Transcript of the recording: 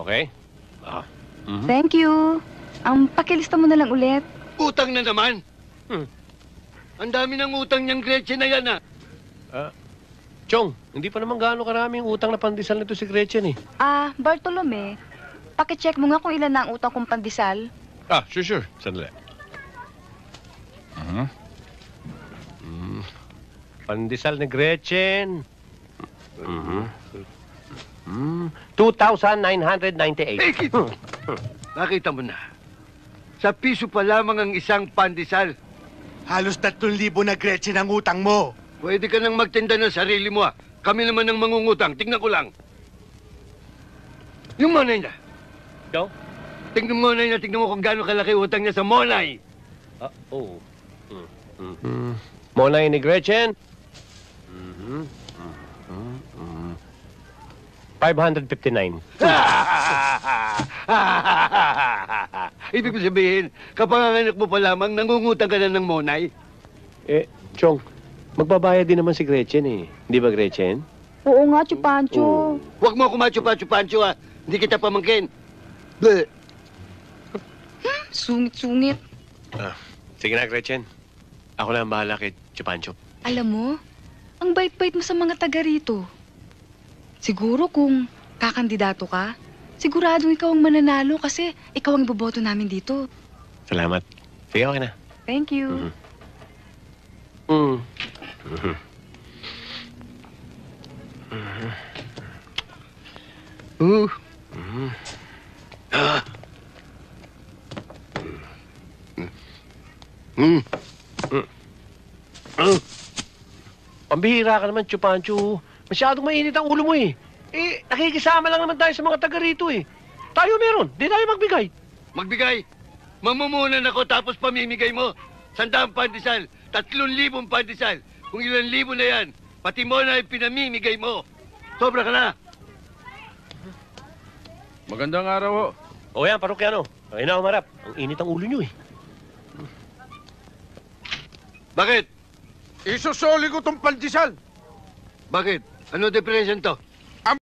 Okay? Ah. Thank you. Pakilista mo na lang ulit. Utang na naman. Ang dami ng utang niyang Gretchen na yan, Chong, hindi pa naman gaano karaming utang na pandesal nito si Gretchen eh. Bartolome, pakicheck mo nga kung ilan na ang utang kong pandesal. Sure. Sandali. Pandesal ni Gretchen. 2,998. Nakita mo na. Sa piso pa lamang ang isang pandesal. Halos 3,000 na Gretchen ang utang mo. Pwede ka nang magtinda ng sarili mo, Kami naman ang mangungutang. Tingnan ko lang. Yung monay niya. Ikaw? Tingnan mo na niya. Tingnan mo kung gaano kalaki utang niya sa monay. Oo. Monay ni Gretchen? 559. Ibig ko sabihin, kapanganak mo pa lamang, nangungutang ka na ng monay. Chong, magbabayad din naman si Gretchen eh. Hindi ba, Gretchen? Oo nga, Chupancho. Huwag mo ako machupa-chupancho, Hindi kita pamangkin. Bleh. Sungit-sungit. Sige na, Gretchen. Ako na ang bahala kay Chupancho. Alam mo, ang bait-bait mo sa mga taga rito. Siguro kung kakandidato ka, siguradong ikaw ang mananalo kasi ikaw ang iboboto namin dito. Salamat. Sige, okay na. Thank you. Pambihira ka naman, Chupancho. Masyadong mainit ang ulo mo eh. Nakikisama lang naman tayo sa mga taga rito eh. Tayo meron. Di tayo magbigay. Magbigay. Mamumunan ako tapos pamimigay mo. 100 pandesal, 3,000 pandesal. Kung ilan libo na yan, pati mo na pinamimigay mo. Sobra ka na. Magandang araw ho. O yan, parokyano. Ayun na umarap. Ang init ang ulo nyo eh. Bakit? Isusoli ko tong pandesal. Bakit? Ano diferensya nito?